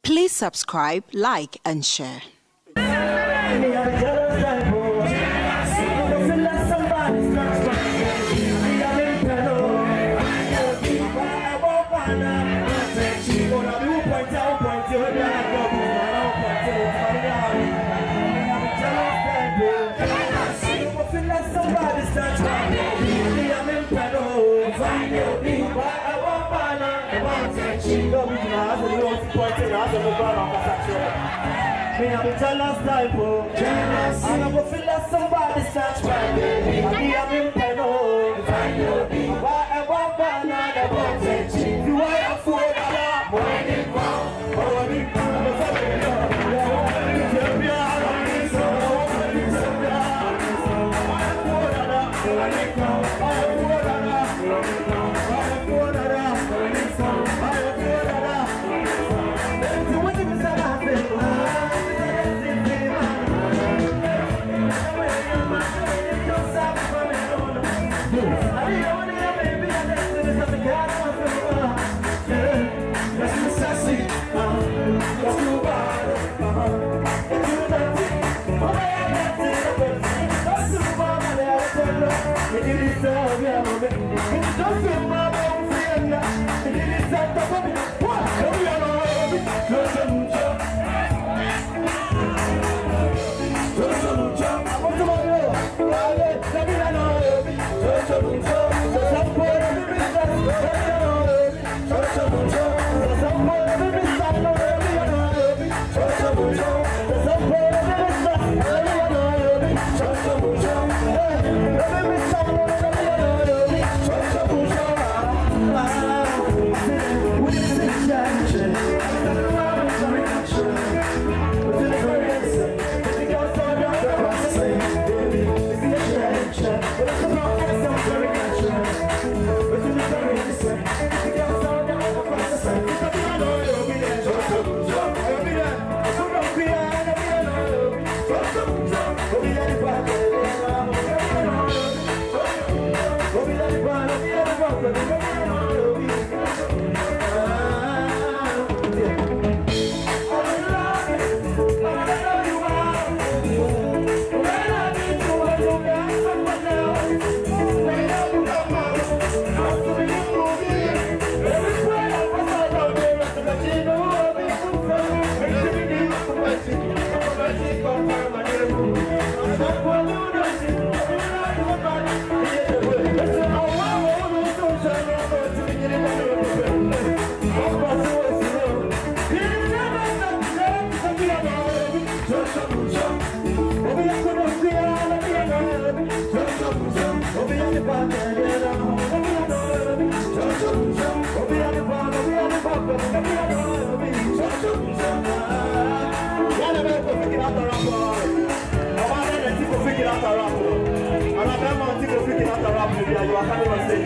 Please subscribe, like, and share. I'm jealous type, jealous. And I'm feel like somebody starts right, baby. I'm in pain, why I want another one? You are a fool,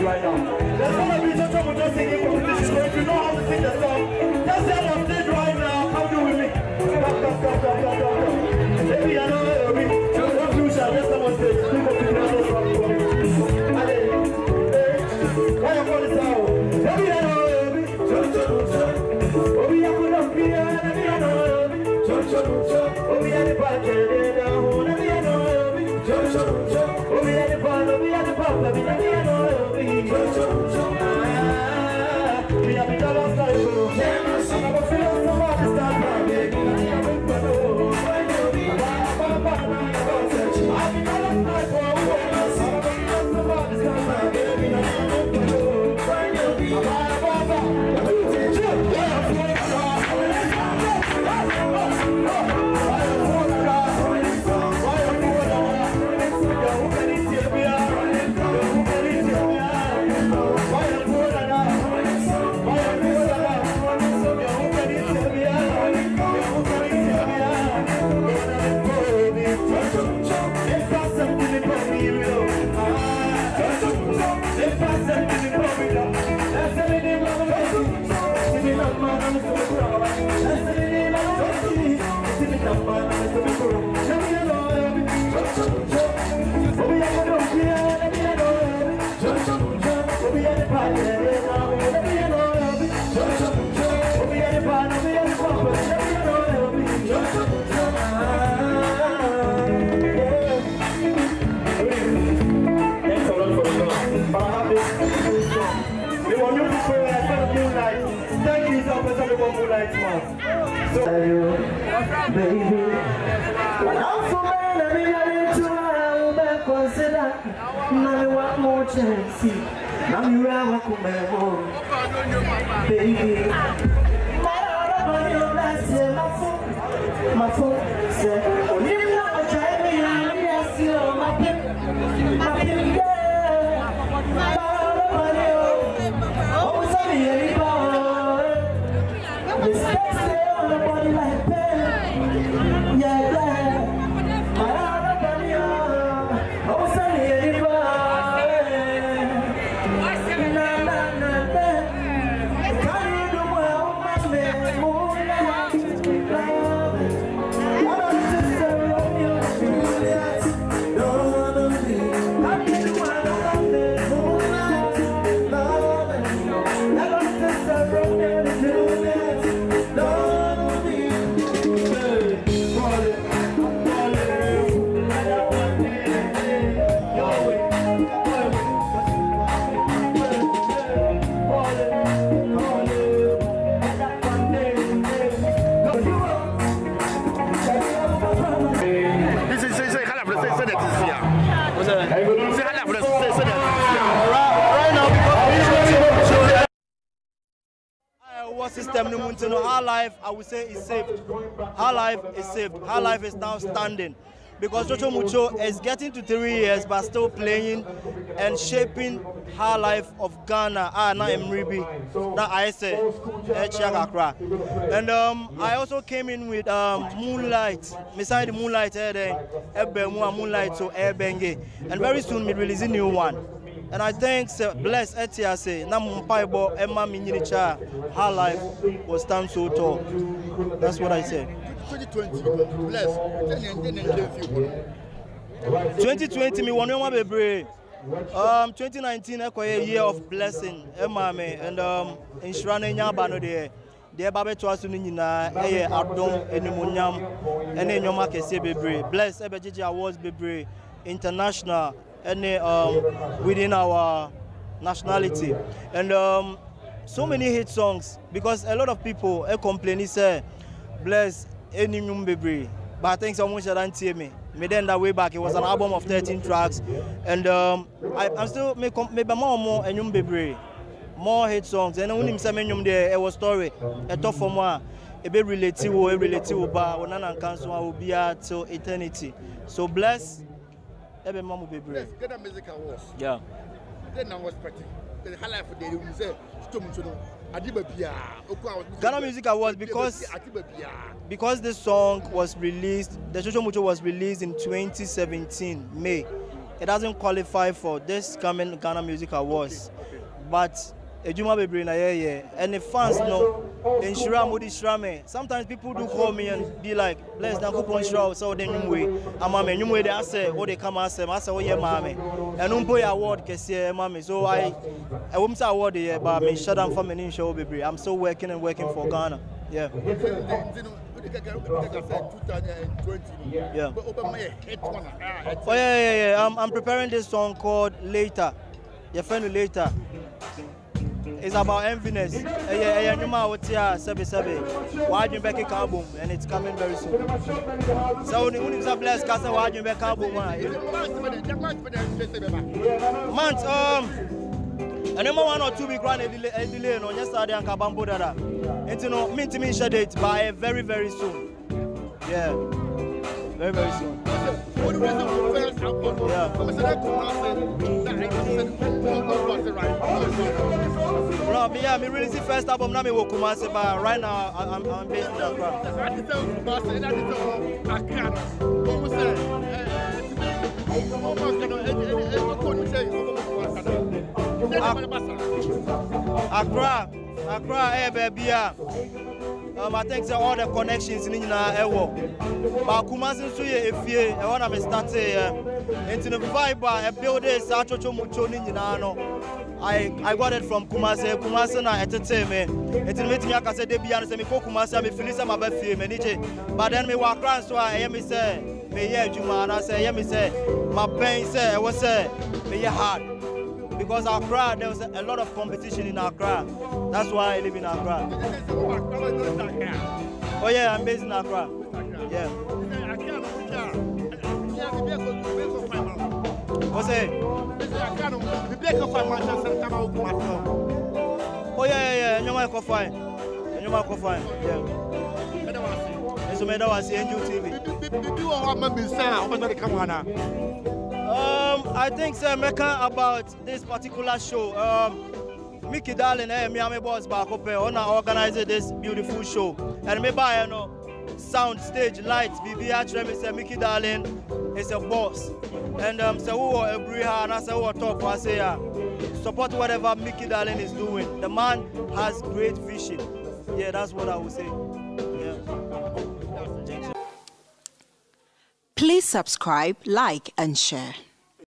right now. There's gonna be such a just singing competition. So if you know how to sing the song, just stand on stage right now. Come do with me. Come. Maybe I know me. Don't you shall just come on stage. People pick out those songs for me. Why you call this out? Maybe I know me. Oh, we are gonna be maybe I know me. Oh, we are the party. Maybe I know me. Oh, we are the party. We are the pop. Maybe I know me. We have been jealous type. I'm a feel somebody start baby. I'm a fellow. I'm a jealous we are the yourself as everyone who likes man. So, baby, I'm so bad, I'm ready to consider. Now you want more chance. Now you are come home, baby. My phone said, oh, you know what drive me on, yes, you know, my pimp, yeah. Oh, sorry, anybody. This next day on the body like pen, yeah, yeah. My body, oh, sorry, anybody. Na, na, na, na. Can't you do well, my man, moonlight. System High Life, I would say, is saved. High Life is saved. High Life is now standing because Chocho Mucho is getting to 3 years but still playing and shaping High Life of Ghana. Now Mribi, that I say, and I also came in with Moonlight. Beside the Moonlight, Moonlight, so Airbenge, and very soon we release a new one. And I think bless Etiase, Nampaibo, Emma Mininicha, High Life will stand so tall. That's what I said. 2020, bless. 2020, me one more baby. 2019, a year of blessing, Emma, and in Shrine Yabano there. The Babe Twasunina, Adon, and Munyam, and then Yoma Kese baby. Bless Ebejiji Awards baby, international. Any within our nationality, and so many hit songs because a lot of people complain, say bless any baby, but I think someone should hear me. Then that way back it was an album of 13 tracks, and I'm still maybe more and baby, more hit songs, and when him say there it was story a tough for more a bit relative but when I cancel will be till eternity. So bless. Ghana Music Awards. Yeah. Then I was pretty. The High Life of the room said, Ghana Music Awards because this song was released, the Chocho Mucho was released in 2017, May. It doesn't qualify for this coming Ghana Music Awards. But Ejuma Bebre na and the fans know in Shira Modi Shrame. Sometimes people do call me and be like, bless na kupon Shira so then way. Amame nyumwe they say what they come and say oh yeah mame. And umpo award kesi mame. So I won't say award here but me shut down for me show Bebre. I'm still working for Ghana. Yeah. Yeah. Oh yeah. I'm preparing this song called Later. Your friend Later. It's about enviness. Album and it's coming very soon. So when you bless Casa Wajin back album, months and number 1 or 2 week run a delay on yesterday and Kabambo Dada. And you know, mean to me share date by very soon. Yeah. Very soon. Yeah. No, yeah, me release the first album now me wo Kumasi, but right now I'm based in Accra. Accra, baby. I think all the connections in Ewo. But Kumasi so ye efie, I want to start into the vibe a build this Chocho Mucho no. I got it from Kumasi. Kumasi na entertainment. It made me aka say dey be and say me ko Kumasi me feel say my be fie me nije. But then me walk around so I hear me say me hear Juma and I say hear me say my pain say I was say me hear hard. because Accra, there was a lot of competition in Accra. That's why I live in Accra. Oh yeah, I'm based in Accra. Yeah. What's it? Oh yeah. You might go fine. Yeah. So me that was NGO TV. I think sir, Mecca about this particular show. Mickey Darling, Miami Boss back up here, organizing this beautiful show. And maybe you know, sound, stage, lights, BB actually say Mickey Darling is a boss. And so who are every and I say who are top, I say support whatever Mickey Darling is doing. The man has great vision. Yeah, that's what I would say. Yeah. Please subscribe, like, and share.